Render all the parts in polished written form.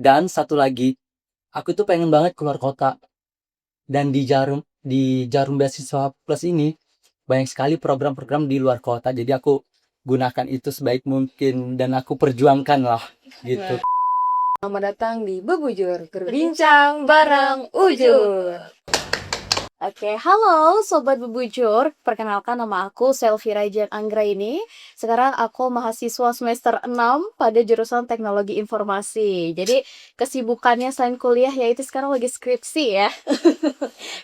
Dan satu lagi, aku tuh pengen banget keluar kota. Dan di Jarum Beasiswa Plus ini banyak sekali program-program di luar kota. Jadi aku gunakan itu sebaik mungkin dan aku perjuangkan lah gitu. Selamat datang di Bebujur, berbincang bareng Ujur. Oke, halo Sobat Bebujur. Perkenalkan nama aku Selvi Raijan Anggraini. Sekarang aku mahasiswa semester 6 pada jurusan Teknologi Informasi. Jadi kesibukannya selain kuliah yaitu sekarang lagi skripsi ya.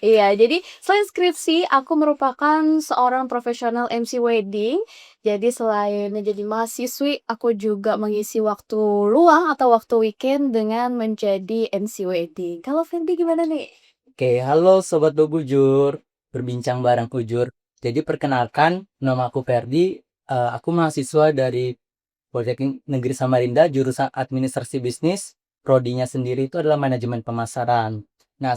Iya, jadi selain skripsi aku merupakan seorang profesional MC wedding. Jadi selain menjadi mahasiswi, aku juga mengisi waktu luang atau waktu weekend dengan menjadi MC wedding. Kalau Ferdi gimana nih? Oke, halo Sobat Bebujur, berbincang bareng Ujur. Jadi perkenalkan, nama aku Ferdi, aku mahasiswa dari Politeknik Negeri Samarinda, jurusan Administrasi Bisnis, prodinya sendiri itu adalah Manajemen Pemasaran. Nah,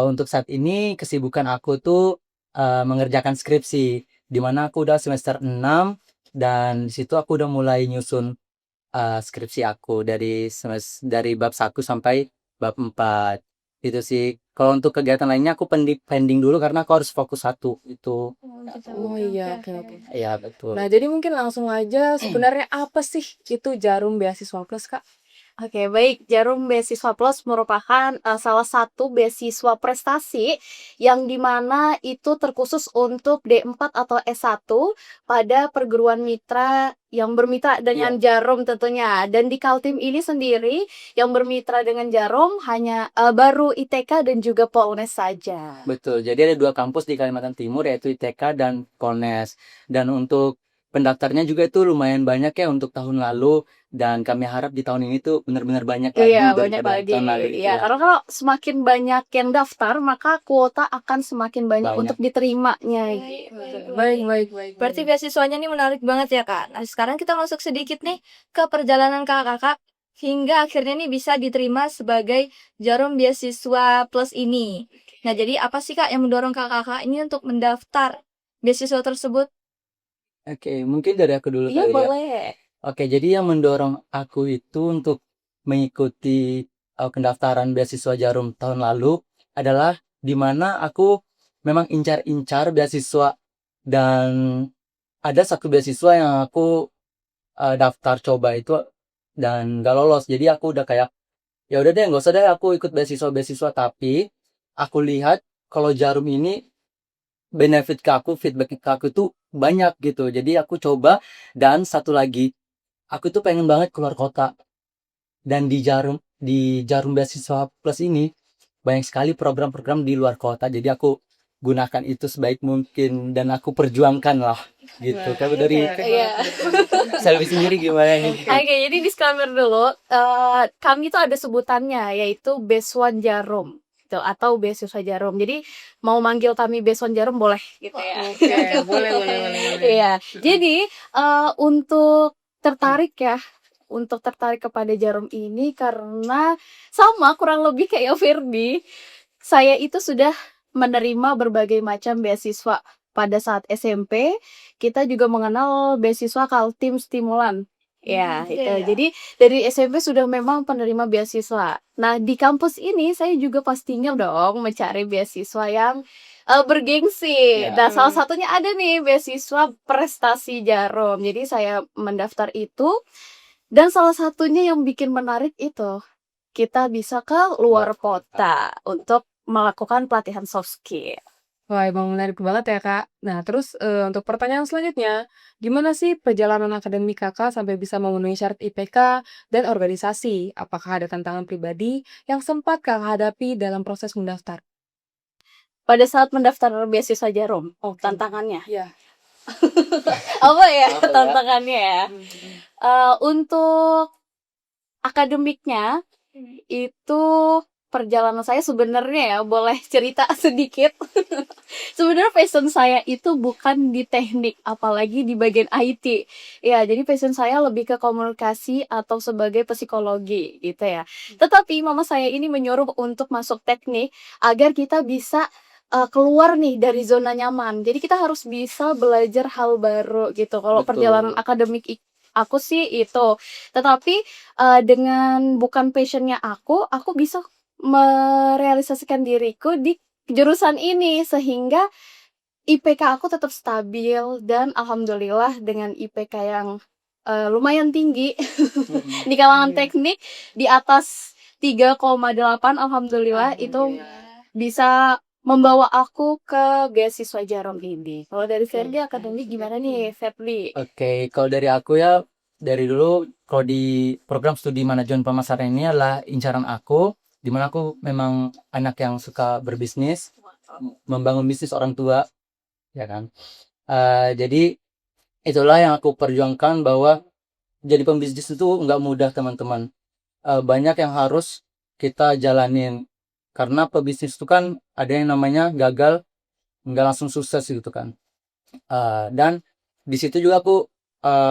untuk saat ini kesibukan aku tuh mengerjakan skripsi, di mana aku udah semester 6 dan di situ aku udah mulai nyusun skripsi aku dari bab 1 sampai bab 4. Itu sih. Kalau untuk kegiatan lainnya aku pending dulu karena aku harus fokus satu itu. Oh iya, oke. Ya, betul. Nah, jadi mungkin langsung aja sebenarnya apa sih itu Jarum Beasiswa Plus, Kak? Oke, baik. Jarum Beasiswa Plus merupakan salah satu beasiswa prestasi yang dimana itu terkhusus untuk D4 atau S1 pada perguruan mitra yang bermitra dengan Jarum tentunya. Dan di Kaltim ini sendiri yang bermitra dengan Jarum hanya baru ITK dan juga Polnes saja. Betul. Jadi ada 2 kampus di Kalimantan Timur yaitu ITK dan Polnes. Dan untuk pendaftarnya juga itu lumayan banyak ya untuk tahun lalu dan kami harap di tahun ini tuh benar-benar banyak lagi Iya, banyak daripada lagi. tahun lalu itu Iya, ya. karena kalau semakin banyak yang daftar, maka kuota akan semakin banyak Banyak. untuk diterimanya. Baik. Berarti beasiswanya nih menarik banget ya, Kak. Nah, sekarang kita masuk sedikit nih ke perjalanan kakak-kakak hingga akhirnya nih bisa diterima sebagai Jarum Beasiswa Plus ini. Nah, jadi apa sih, Kak, yang mendorong kakak-kakak ini untuk mendaftar beasiswa tersebut? Oke, mungkin dari aku dulu Iya, kali ya. boleh. Oke, jadi yang mendorong aku itu untuk mengikuti pendaftaran beasiswa Jarum tahun lalu adalah di mana aku memang incar-incar beasiswa dan ada satu beasiswa yang aku daftar coba itu dan gak lolos. Jadi aku udah kayak ya udah deh nggak usah deh aku ikut beasiswa-beasiswa, tapi aku lihat kalau Jarum ini benefit ke aku, feedback ke aku tuh banyak gitu. Jadi aku coba dan satu lagi, aku tuh pengen banget keluar kota. Dan di Jarum Beasiswa Plus ini banyak sekali program-program di luar kota. Jadi aku gunakan itu sebaik mungkin dan aku perjuangkan lah gitu. Kalau dari Iya. Selvi sendiri gimana nih? Oke, jadi disclaimer dulu. Kami tuh ada sebutannya yaitu Beaswan Jarum gitu, atau beasiswa Jarum. Jadi mau manggil kami Beaswan Jarum boleh gitu ya. Oke, boleh. Iya. Jadi untuk tertarik kepada Jarum ini karena sama kurang lebih kayak Ferdi. Saya itu sudah menerima berbagai macam beasiswa. Pada saat SMP, kita juga mengenal beasiswa Kaltim Stimulan. Ya, itu. Iya. Jadi dari SMP sudah memang penerima beasiswa. Nah, di kampus ini saya juga pastinya dong mencari beasiswa yang bergengsi. Ya. Nah, salah satunya ada nih beasiswa prestasi Jarum. Jadi saya mendaftar itu dan salah satunya yang bikin menarik itu kita bisa ke luar kota untuk melakukan pelatihan soft skill. Wah, emang menarik banget ya, Kak. Nah, terus untuk pertanyaan selanjutnya, gimana sih perjalanan akademik Kakak sampai bisa memenuhi syarat IPK dan organisasi? Apakah ada tantangan pribadi yang sempat Kakak hadapi dalam proses mendaftar? Pada saat mendaftar beasiswa Jarum, Oke. tantangannya. Iya. Apa ya Apa ya? tantangannya ya? Untuk akademiknya itu perjalanan saya sebenarnya ya boleh cerita sedikit. Sebenarnya passion saya itu bukan di teknik, apalagi di bagian IT. Ya, jadi passion saya lebih ke komunikasi atau sebagai psikologi gitu ya. Tetapi mama saya ini menyuruh untuk masuk teknik agar kita bisa keluar nih dari zona nyaman. Jadi kita harus bisa belajar hal baru gitu. Kalau Betul. perjalanan akademik aku sih itu. Tetapi dengan bukan passionnya aku bisa merealisasikan diriku di jurusan ini sehingga IPK aku tetap stabil dan alhamdulillah dengan IPK yang lumayan tinggi di kalangan teknik di atas 3,8 alhamdulillah itu bisa membawa aku ke beasiswa Jarum ini. Kalau dari Ferdi akademik gimana nih, Ferdi? Oke, kalau dari aku ya, dari dulu kalau di program studi manajemen pemasaran ini adalah incaran aku, di mana aku memang anak yang suka berbisnis, membangun bisnis orang tua, ya kan. Jadi itulah yang aku perjuangkan bahwa jadi pembisnis itu nggak mudah teman-teman. Banyak yang harus kita jalanin. Karena pebisnis itu kan ada yang namanya gagal, nggak langsung sukses gitu kan. Dan di situ juga aku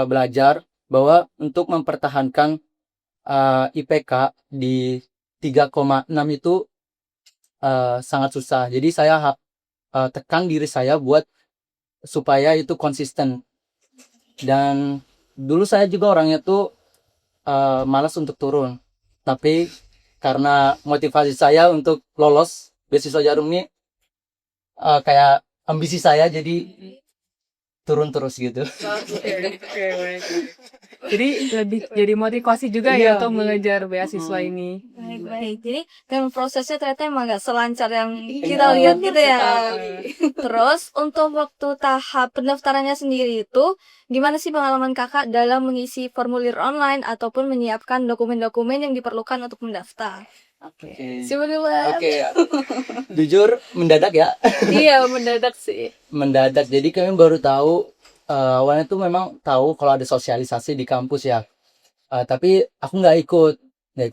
belajar bahwa untuk mempertahankan IPK di 3,6 itu sangat susah. Jadi saya tekan diri saya buat supaya itu konsisten. Dan dulu saya juga orangnya tuh malas untuk turun. Tapi karena motivasi saya untuk lolos beasiswa Jarum ini kayak ambisi saya jadi turun terus gitu. Jadi lebih jadi motivasi juga Iya. ya untuk mengejar beasiswa ini. Baik-baik. Jadi dan prosesnya ternyata emang gak selancar yang Iya, kita lihat gitu ya. sekali. Terus untuk waktu tahap pendaftarannya sendiri itu gimana sih pengalaman kakak dalam mengisi formulir online ataupun menyiapkan dokumen-dokumen yang diperlukan untuk mendaftar? Oke. Oke. Siapa duluan? Oke, jujur mendadak ya. Iya, mendadak sih. Mendadak. Jadi kami baru tahu awalnya tuh memang tahu kalau ada sosialisasi di kampus ya. Tapi aku nggak ikut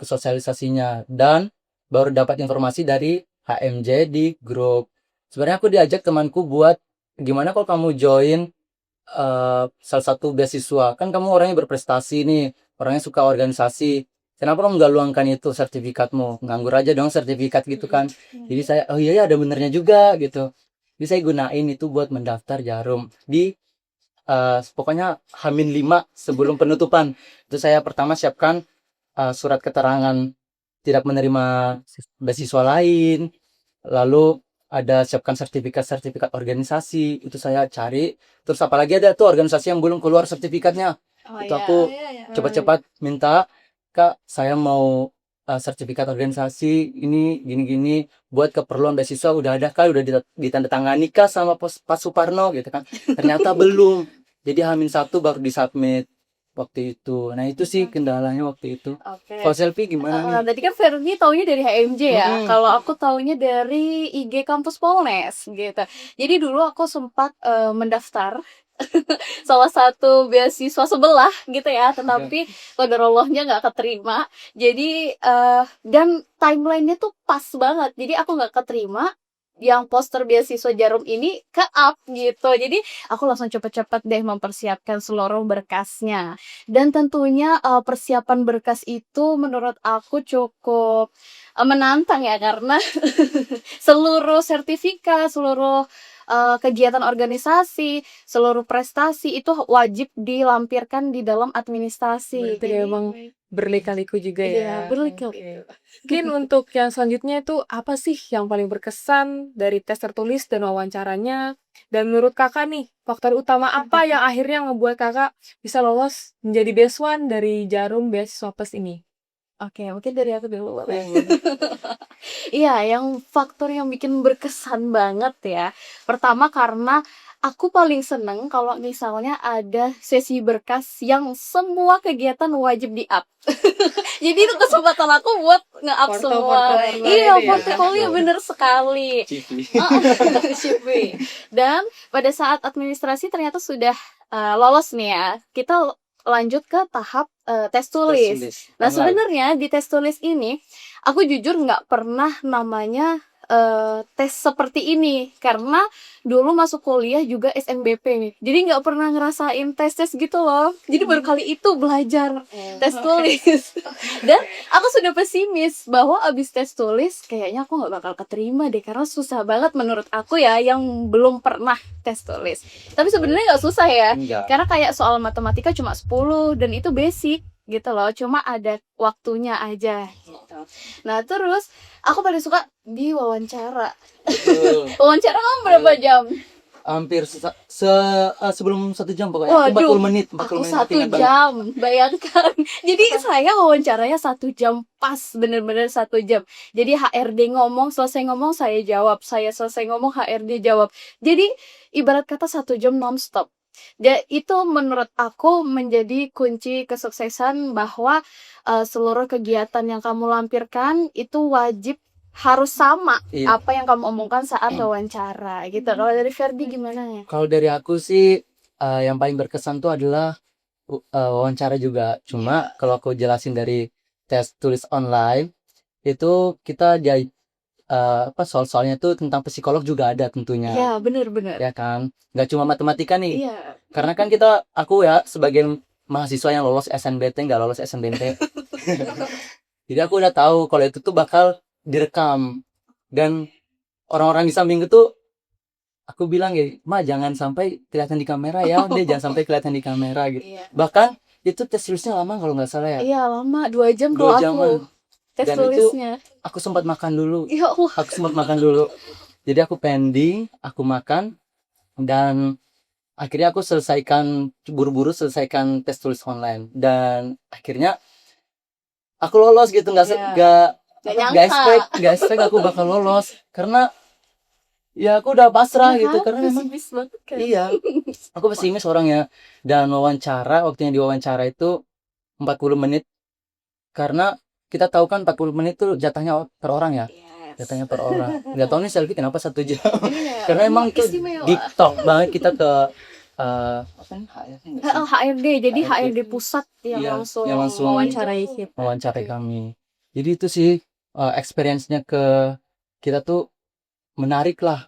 sosialisasinya dan baru dapat informasi dari HMJ di grup. Sebenarnya aku diajak temanku buat gimana kalau kamu join salah satu beasiswa, kan kamu orangnya berprestasi nih, orangnya suka organisasi. Kenapa kamu nggak luangkan itu sertifikatmu? Nganggur aja dong sertifikat gitu kan. Jadi saya, oh iya ya ada benernya juga gitu. Jadi saya gunain itu buat mendaftar Jarum di pokoknya H-5 sebelum penutupan. Itu saya pertama siapkan surat keterangan tidak menerima beasiswa lain. Lalu ada siapkan sertifikat-sertifikat organisasi. Itu saya cari. Terus apalagi ada tuh organisasi yang belum keluar sertifikatnya. Oh Itu iya. aku Iya, ya. cepat-cepat minta, Kak, saya mau sertifikat organisasi ini gini-gini buat keperluan beasiswa udah ada kah, udah ditandatangani kah sama Pak Suparno gitu kan. Ternyata belum. Jadi H-1 baru disubmit waktu itu. Nah, itu sih kendalanya waktu itu. Oke. Kalau selfie gimana nih? Tadi kan Ferdi taunya dari HMJ ya. Mm-mm. Kalau aku taunya dari IG Kampus Polnes gitu. Jadi dulu aku sempat mendaftar salah satu beasiswa sebelah gitu ya, tetapi qadarallahnya nggak keterima. Jadi dan timelinenya tuh pas banget. Jadi aku nggak keterima yang poster beasiswa Jarum ini ke up gitu. Jadi aku langsung cepet-cepet deh mempersiapkan seluruh berkasnya. Dan tentunya persiapan berkas itu menurut aku cukup menantang ya karena seluruh sertifikat, seluruh kegiatan organisasi, seluruh prestasi itu wajib dilampirkan di dalam administrasi. Berarti dia emang berliku-liku juga Iya, ya. berliku-liku. Mungkin untuk yang selanjutnya itu apa sih yang paling berkesan dari tes tertulis dan wawancaranya? Dan menurut kakak nih, faktor utama apa yang akhirnya membuat kakak bisa lolos menjadi beasiswan dari Jarum Beasiswa Plus ini? Oke, mungkin dari aku dulu boleh. Iya, yang faktor yang bikin berkesan banget ya. Pertama karena aku paling seneng kalau misalnya ada sesi berkas yang semua kegiatan wajib di-up. Jadi itu kesempatan aku buat nge-up semua. Porto-porto Iya, gitu ya. portofolio bener sekali. CV. CV. Dan pada saat administrasi ternyata sudah lolos nih ya. Kita lanjut ke tahap tes tulis. Nah, sebenarnya di tes tulis ini aku jujur nggak pernah namanya tes seperti ini karena dulu masuk kuliah juga SNBP nih. Jadi nggak pernah ngerasain tes-tes gitu loh. Jadi baru kali itu belajar tes tulis. Dan aku sudah pesimis bahwa abis tes tulis kayaknya aku nggak bakal keterima deh karena susah banget menurut aku ya yang belum pernah tes tulis. Tapi sebenarnya nggak susah ya. Enggak. Karena kayak soal matematika cuma 10 dan itu basic gitu loh, cuma ada waktunya aja gitu. Nah, terus aku paling suka di wawancara. Betul. Wawancara kamu berapa jam? Hampir sebelum 1 jam pokoknya. Waduh, 40 menit, 40 aku menit. 1 ingat banget. jam, bayangkan. Jadi saya wawancaranya 1 jam pas, bener-bener 1 jam. Jadi HRD ngomong, selesai ngomong saya jawab, saya selesai ngomong HRD jawab. Jadi ibarat kata 1 jam nonstop. Dan itu menurut aku menjadi kunci kesuksesan bahwa seluruh kegiatan yang kamu lampirkan itu wajib harus sama Iya. apa yang kamu omongkan saat wawancara gitu. Kalau dari Ferdi gimana ya? Kalau dari aku sih yang paling berkesan tuh adalah wawancara juga. Cuma kalau aku jelasin dari tes tulis online itu kita dia soal-soalnya tuh tentang psikolog juga ada tentunya. Iya, bener-bener. Ya kan, nggak cuma matematika nih. Iya. Karena kan aku ya sebagai mahasiswa yang lolos SNBT nggak lolos SNBT. Jadi aku udah tahu kalau itu tuh bakal direkam dan orang-orang di samping itu aku bilang ya, Ma jangan sampai kelihatan di kamera ya, dia jangan sampai kelihatan di kamera gitu. Iya. Bahkan itu tes tulisnya lama kalau nggak salah ya. Iya, lama 2 jam 2 kalau aku jaman. tes Dan itu tulisnya. aku sempat makan dulu. Ya Allah. Aku sempat makan dulu. Jadi aku pending, aku makan dan akhirnya aku buru-buru selesaikan tes tulis online dan akhirnya aku lolos gitu nggak Iya. nggak Gak nggak nyangka. expect aku bakal lolos karena ya aku udah pasrah Ya gitu kan, karena memang pesimis banget kan. iya aku pesimis orangnya dan waktunya diwawancara itu 40 menit karena kita tahu kan 40 menit tuh jatahnya per orang ya, Yes. jatahnya per orang. Nggak tahu nih selfie kenapa 1 jam. Iya, Karena emang itu istimewa. deep talk banget kita ke apa nih HRD nggak sih? HRD, jadi HRD. HRD pusat yang Iya, langsung yang langsung mewawancarai kita. Mewawancarai kami. Jadi itu sih experience-nya ke kita tuh menarik lah.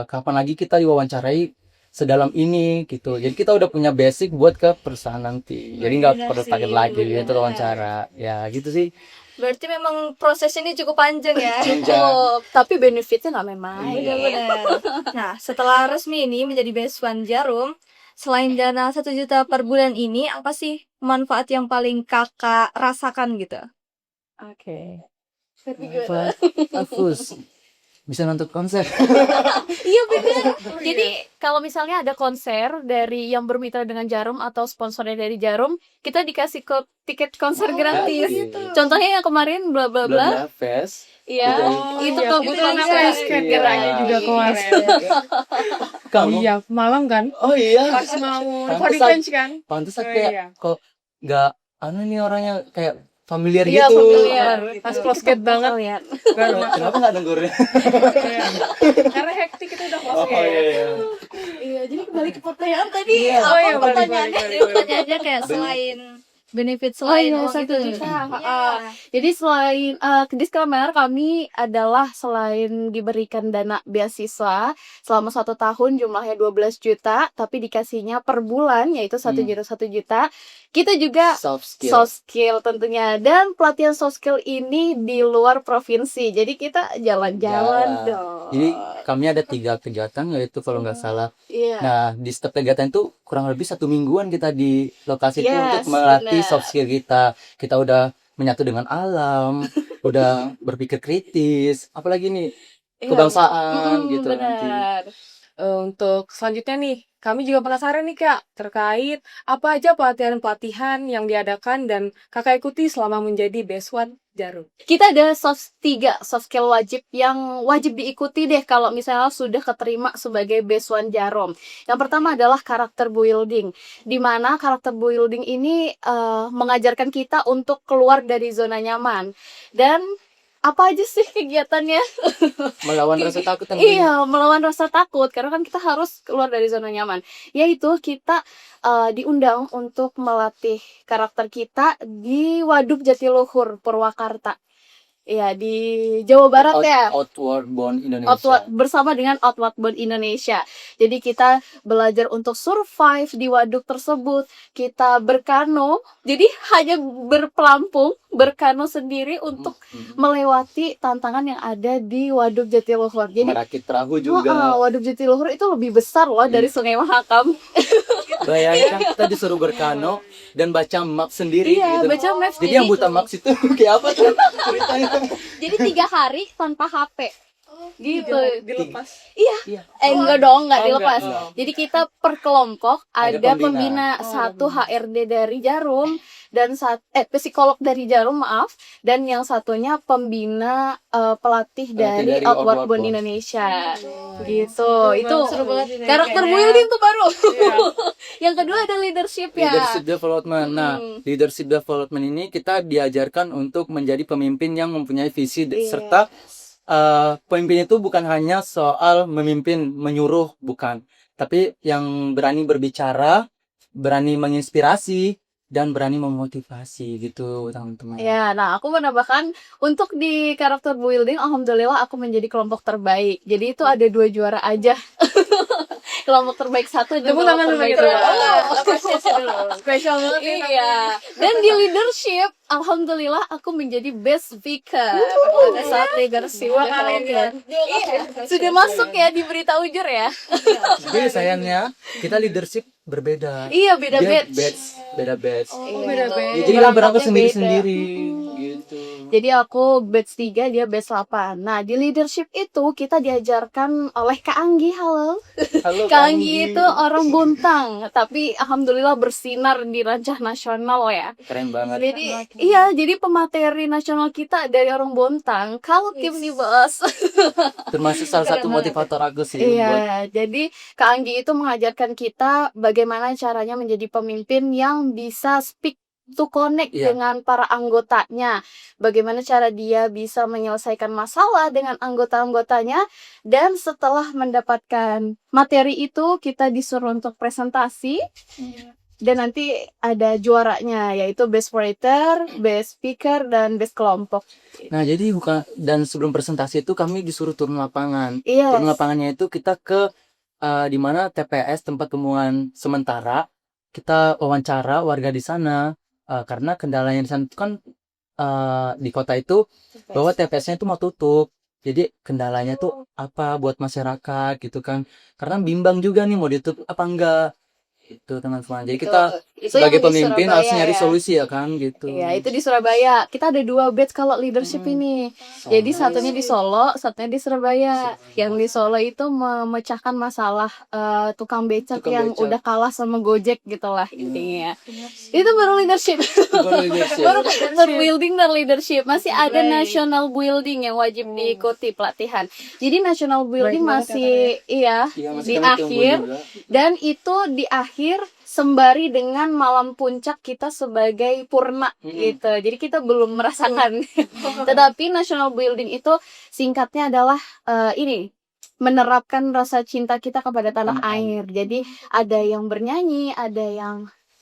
Kapan lagi kita diwawancarai sedalam ini gitu. Jadi kita udah punya basic buat ke perusahaan nanti. Jadi nggak Benar perlu sih, takut lagi benar. gitu wawancara. Ya gitu sih. Berarti memang proses ini cukup panjang ya. Oh, tapi benefitnya nggak main-main. Iya. Benar-benar. Nah, setelah resmi ini menjadi Best One Jarum, selain dana 1 juta per bulan ini, apa sih manfaat yang paling kakak rasakan gitu? Oke. Apa? Afus. Bisa nonton konser. Iya bener. Jadi kalau misalnya ada konser dari yang bermitra dengan Jarum atau sponsornya dari Jarum, kita dikasih tiket konser gratis. gitu. Contohnya yang kemarin bla bla bla. Belum Fest. Iya, Oh, itu iya, kebetulan itu aku yang skate iya. kiranya juga kemarin. Kamu? Iya, malam kan? Oh iya. Pas mau Pantesan. body change kan? Pantes Oh, kayak iya. kok nggak nih orangnya kayak familiar Iya, gitu. familiar. Pas pro skate banget. lihat. Baru masuk. Kenapa nggak nenggurnya? Iya. Karena hektik itu udah pro skate. iya. Iya, jadi kembali ke pertanyaan tadi. Iya. Apa Oh, iya, balik, pertanyaannya? balik, balik. Pertanyaannya kayak selain benefit Oh selain iya, uang 1 itu. juta. Iya. Jadi selain disclaimer kami adalah selain diberikan dana beasiswa selama 1 tahun jumlahnya 12 juta, tapi dikasihnya per bulan yaitu 1 juta 1 juta. Kita juga Soft skill. soft skill tentunya dan pelatihan soft skill ini di luar provinsi. Jadi kita jalan-jalan Jalan. dong. Jadi kami ada 3 kegiatan yaitu kalau nggak salah. Iya. Nah di setiap kegiatan itu kurang lebih 1 mingguan kita di lokasi itu Yes, untuk melatih benar. soft skill kita. Kita udah menyatu dengan alam, udah berpikir kritis, apalagi nih Iya. kebangsaan gitu nanti. Benar. Untuk selanjutnya nih, kami juga penasaran nih Kak, terkait apa aja pelatihan-pelatihan yang diadakan dan Kakak ikuti selama menjadi Best One Jarum. Kita ada 3 soft skill wajib yang wajib diikuti deh kalau misalnya sudah keterima sebagai Best One Jarum. Yang pertama adalah karakter building, di mana karakter building ini mengajarkan kita untuk keluar dari zona nyaman. Dan apa aja sih kegiatannya? Melawan rasa takut tentunya. Iya, melawan rasa takut karena kan kita harus keluar dari zona nyaman. Yaitu kita diundang untuk melatih karakter kita di Waduk Jatiluhur, Purwakarta. Iya, di Jawa Barat ya. Outward Bound Outward, Indonesia. bersama dengan Outward Bound Indonesia. Jadi kita belajar untuk survive di waduk tersebut. Kita berkano, jadi hanya berpelampung, berkano sendiri untuk melewati tantangan yang ada di Waduk Jatiluhur. Jadi Merakit perahu juga. Waduk Jatiluhur itu lebih besar loh dari Sungai Mahakam. Bayangkan kita disuruh berkano dan baca map sendiri Iya, gitu. baca maps. Jadi yang buta maps itu kayak apa tuh ceritanya? Jadi 3 hari tanpa HP. Gitu. Dilepas. Iya. Enggak dong, enggak Oh, dilepas. enggak. Jadi kita per kelompok Ada ada pembina. pembina, satu HRD dari Jarum dan psikolog dari Jarum, maaf, dan yang satunya pembina pelatih dari dari Outward Outward Bound Bound. Indonesia. Gitu. Itu Seru banget ini karakter kayaknya. building tuh baru. Iya. Yang kedua ada leadership ya. Leadership development. Nah, leadership development ini kita diajarkan untuk menjadi pemimpin yang mempunyai visi Iya. serta pemimpin itu bukan hanya soal memimpin, menyuruh, bukan. Tapi yang berani berbicara, berani menginspirasi, dan berani memotivasi gitu, teman-teman. Ya, nah aku menambahkan untuk di karakter building, alhamdulillah aku menjadi kelompok terbaik. Jadi itu ada 2 juara aja. Kelompok terbaik 1 dan Tepuk kelompok tangan dulu terbaik gitu. 2. Apresiasi dulu. Spesial banget ya. Iya. Dan di leadership, alhamdulillah aku menjadi best speaker pada saat leadership. Dua kali development. Iya. Sudah masuk ya di berita ujur ya. Tapi sayangnya kita leadership berbeda. Iya, beda Dia batch. beda batch. Iya. beda-beda. Jadi kita berangkat Berangkatnya sendiri-sendiri gitu. Jadi aku batch 3, dia batch 8. Nah, di leadership itu kita diajarkan oleh Kak Anggi, halo. Halo Kak Anggi itu orang Bontang, tapi alhamdulillah bersinar di rancah nasional ya. keren banget. Jadi iya, jadi pemateri nasional kita dari orang Bontang. Kalau tim nih bos. Termasuk salah satu motivator aku sih buat Iya, jadi Kak Anggi itu mengajarkan kita bagaimana caranya menjadi pemimpin yang bisa speak to connect Iya. dengan para anggotanya. Bagaimana cara dia bisa menyelesaikan masalah dengan anggota-anggotanya. Dan setelah mendapatkan materi itu, kita disuruh untuk presentasi. Dan nanti ada juaranya, yaitu best writer, best speaker, dan best kelompok. Nah, jadi dan sebelum presentasi itu kami disuruh turun lapangan. Iya. Turun lapangannya itu kita ke di mana TPS, tempat pembuangan sementara. Kita wawancara warga di sana karena kendalanya di sana itu kan di kota itu bahwa TPS-nya itu mau tutup. Jadi kendalanya tuh apa buat masyarakat gitu kan. Karena bimbang juga nih mau ditutup apa enggak. Itu teman-teman. Jadi kita Itu sebagai yang di pemimpin Surabaya harus nyari ya. solusi ya kan gitu. Iya, itu di Surabaya. Kita ada 2 batch kalau leadership ini. Jadi satunya di Solo, satunya di Surabaya. Yang di Solo itu memecahkan masalah tukang becak Tukang yang becak. udah kalah sama Gojek gitulah intinya. Itu baru leadership. Baru leadership. Baru karakter building dan leadership. Masih ada national building yang wajib diikuti pelatihan. Jadi national building banget masih iya Iya, masih di kami tunggu akhir. juga. Dan itu di akhir sembari dengan malam puncak kita sebagai purna gitu. Jadi kita belum merasakan. Tetapi national building itu singkatnya adalah ini menerapkan rasa cinta kita kepada tanah Tanah air. Jadi ada yang bernyanyi, ada yang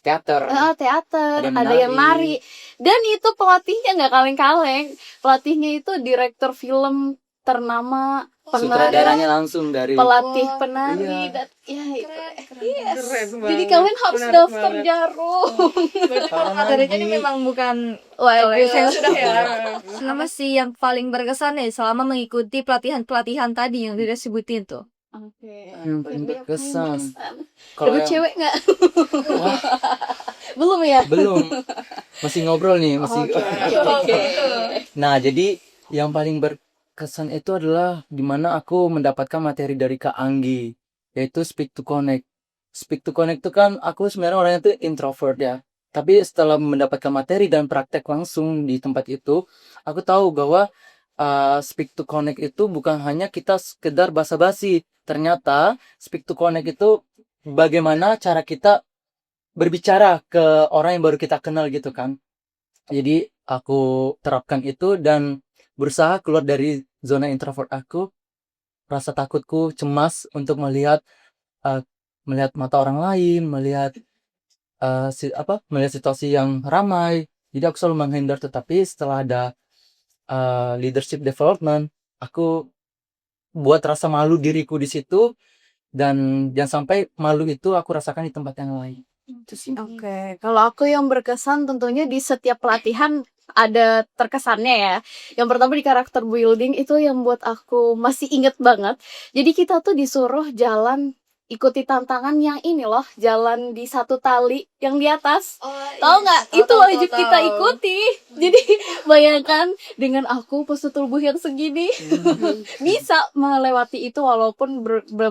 Teater. teater, Ada yang ada yang menari. nari. Dan itu pelatihnya nggak kaleng-kaleng. Pelatihnya itu direktur film ternama, penari, Sutradaranya langsung dari pelatih penari Iya. dan ya itu. Yes. Keren Jadi banget. kalian harus Menarik daftar banget. Jarum. Materinya ini memang bukan Wah, yang sudah Ya. Nama sih yang paling berkesan nih selama mengikuti pelatihan-pelatihan tadi yang udah sebutin tuh. Oke. yang paling berkesan. Kalau Dapet yang- cewek nggak? Wah, Belum ya? belum. Masih ngobrol nih, masih. Oke. Nah, jadi yang paling berkesan itu adalah dimana aku mendapatkan materi dari Kak Anggi, yaitu Speak to Connect. Speak to Connect itu kan aku sebenarnya orangnya tuh introvert ya. Tapi setelah mendapatkan materi dan praktek langsung di tempat itu, aku tahu bahwa Speak to Connect itu bukan hanya kita sekedar basa-basi. Ternyata Speak to Connect itu bagaimana cara kita berbicara ke orang yang baru kita kenal gitu kan. Jadi aku terapkan itu dan berusaha keluar dari zona introvert aku. Rasa takutku, cemas untuk melihat mata orang lain, melihat melihat situasi yang ramai. Jadi aku selalu menghindar, tetapi setelah ada leadership development, aku buat rasa malu diriku di situ, dan jangan sampai malu itu aku rasakan di tempat yang lain. Itu sih. Oke, kalau aku yang berkesan tentunya di setiap pelatihan ada terkesannya ya. Yang pertama di karakter building itu yang buat aku masih inget banget. Jadi kita tuh disuruh jalan ikuti tantangan yang ini loh, jalan di satu tali yang di atas. Tahu nggak? Itu wajib kita ikuti. Jadi bayangkan dengan aku postur tubuh yang segini bisa melewati itu walaupun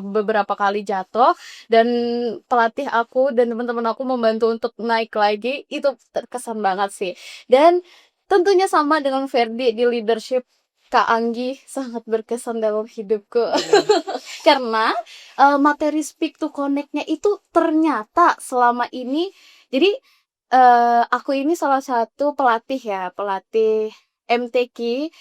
beberapa kali jatuh, dan pelatih aku dan teman-teman aku membantu untuk naik lagi. Itu terkesan banget sih. Dan tentunya sama dengan Ferdi di leadership, Kak Anggi sangat berkesan dalam hidupku. Karena materi speak to connect-nya itu ternyata selama ini, jadi aku ini salah satu pelatih ya, pelatih MTQ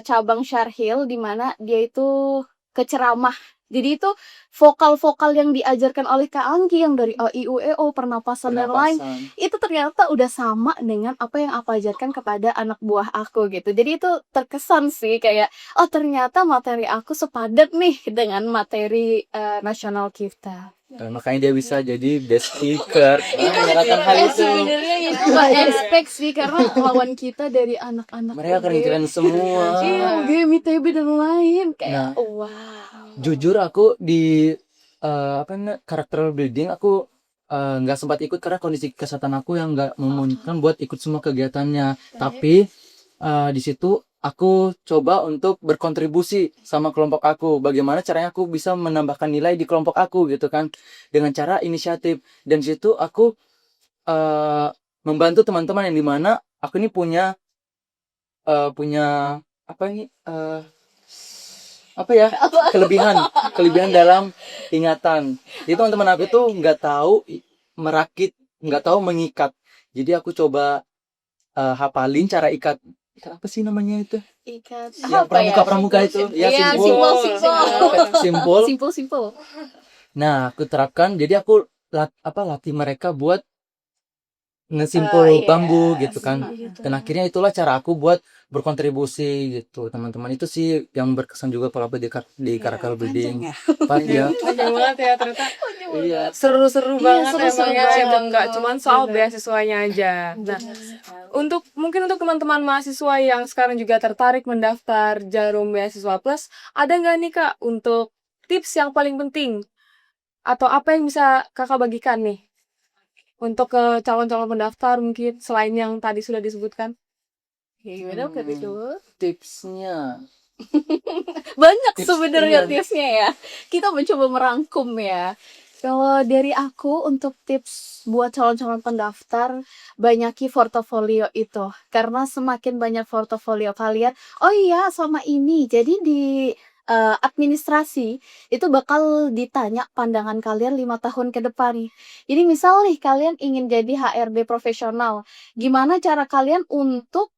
cabang Syarhil, di mana dia itu keceramah. Jadi itu vokal-vokal yang diajarkan oleh Kak Anggi yang dari A, I, U, E, O, pernapasan dan lain, Pernapasan. itu ternyata udah sama dengan apa yang aku ajarkan kepada anak buah aku gitu. Jadi itu terkesan sih, kayak oh ternyata materi aku sepadat nih dengan materi nasional kita. Makanya dia bisa jadi best speaker. Mengatakan hal itu. Sebenarnya itu gak expect sih, karena lawan kita dari anak-anak Mereka keren-keren semua. Iya, UGM, ITB dan lain, kayak Nah, wow. jujur aku di karakter building aku nggak sempat ikut karena kondisi kesehatan aku yang nggak memungkinkan buat ikut semua kegiatannya. Tapi di situ aku coba untuk berkontribusi sama kelompok aku. Bagaimana caranya aku bisa menambahkan nilai di kelompok aku gitu kan, dengan cara inisiatif. Dan di situ aku membantu teman-teman yang dimana aku ini punya apa ini apa ya, kelebihan dalam ingatan. Jadi teman-teman aku tuh nggak tahu merakit, nggak tahu mengikat. Jadi aku coba hafalin cara ikat apa sih namanya itu? Ikat Yang pramuka itu. Ya, Iya, simpul. simpel. Nah, aku terapkan. Jadi aku latih mereka buat ngesimpul Iya. bambu gitu kan. Gitu. Dan akhirnya itulah cara aku buat berkontribusi gitu, teman-teman. Itu sih yang berkesan juga kalau di karakter building. Panjang. Panjang banget ya ternyata. Iya. Seru-seru banget seru-seru emang ya, banget. emang nggak cuma soal beasiswanya aja. Nah, mungkin untuk teman-teman mahasiswa yang sekarang juga tertarik mendaftar Jarum Beasiswa Plus, ada nggak nih Kak untuk tips yang paling penting atau apa yang bisa Kakak bagikan nih untuk ke calon-calon pendaftar mungkin selain yang tadi sudah disebutkan? Gimana Ferdi dulu? Tipsnya. Banyak Tips, sebenarnya iya. tipsnya ya. Kita mencoba merangkum ya. Kalau dari aku untuk tips buat calon-calon pendaftar, banyaki portofolio itu. Karena semakin banyak portofolio kalian, oh iya sama ini. Jadi di administrasi itu bakal ditanya pandangan kalian 5 tahun ke depan. Jadi misal nih kalian ingin jadi HRD profesional, gimana cara kalian untuk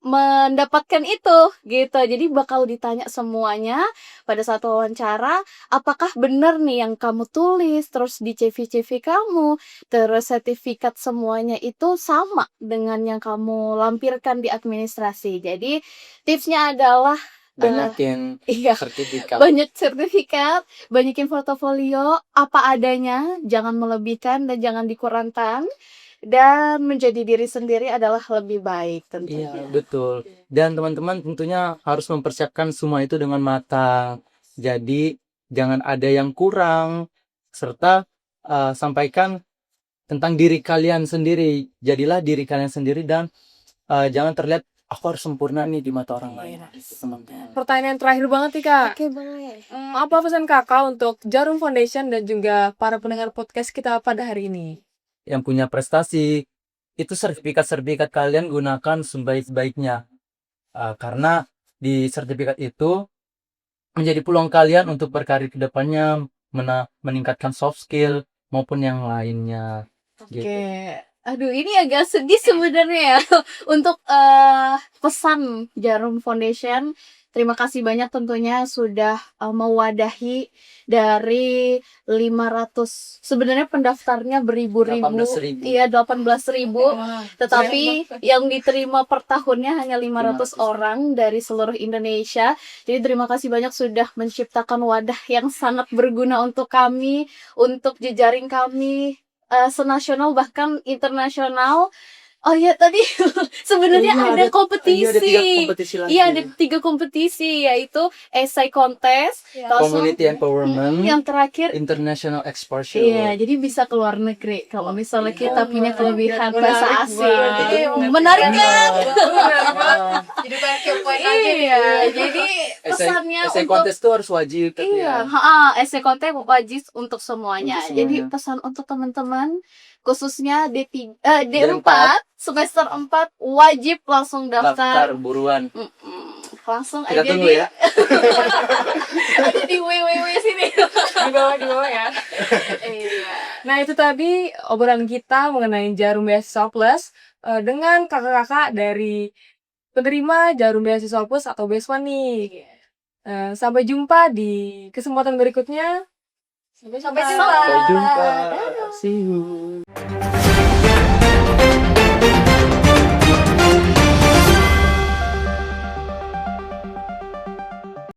mendapatkan itu gitu. Jadi bakal ditanya semuanya pada saat wawancara, apakah benar nih yang kamu tulis, terus di CV-CV kamu, terus sertifikat semuanya itu sama dengan yang kamu lampirkan di administrasi. Jadi tipsnya adalah Banyakin iya, sertifikat. banyak sertifikat, banyakin portofolio, apa adanya, jangan melebihkan dan jangan dikurangkan, dan menjadi diri sendiri adalah lebih baik tentunya. Iya, betul. Dan teman-teman tentunya harus mempersiapkan semua itu dengan matang. Jadi jangan ada yang kurang, serta sampaikan tentang diri kalian sendiri. Jadilah diri kalian sendiri dan jangan terlihat aku harus sempurna nih di mata orang lain. Teman-teman. Pertanyaan terakhir banget nih Kak. Oke, boleh. Apa pesan Kakak untuk Jarum Foundation dan juga para pendengar podcast kita pada hari ini? Yang punya prestasi, itu sertifikat-sertifikat kalian gunakan sebaik-baiknya. Karena di sertifikat itu menjadi peluang kalian untuk berkarir ke depannya, meningkatkan soft skill maupun yang lainnya. Gitu. Oke. Aduh, ini agak sedih sebenarnya ya untuk pesan Jarum Foundation, Terima kasih banyak tentunya sudah mewadahi dari 500, sebenarnya pendaftarnya beribu-ribu, 18.000. iya 18.000, Wah, tetapi yang diterima per tahunnya hanya 500 orang dari seluruh Indonesia. Jadi terima kasih banyak sudah menciptakan wadah yang sangat berguna untuk kami, untuk jejaring kami senasional bahkan internasional. Oh iya tadi sebenarnya Iya, ada ada 3 kompetisi. kompetisi lagi. Iya ada 3 kompetisi yaitu essay contest, Ya. langsung Community empowerment, yang terakhir. international exposure. Iya, jadi bisa ke luar negeri kalau misalnya kita punya kelebihan Menarik bahasa asing. banget. Menarik kan? Jadi pengen kepoin aja Iya, jadi pesannya essay untuk contest tuh harus wajib tapi iya, ya. essay contest wajib untuk semuanya. Untuk Jadi semuanya. pesan untuk teman-teman khususnya D4 D4, semester 4 wajib langsung daftar daftar. buruan. Langsung Kita aja tunggu ya. ada di www sini. Di bawah ya. Iya. Nah, itu tadi obrolan kita mengenai Jarum Beasiswa Plus dengan kakak-kakak dari penerima Jarum Beasiswa Plus atau BESWA nih. Sampai jumpa di kesempatan berikutnya. Sampai Sampai jumpa. jumpa. Sampai jumpa. See you.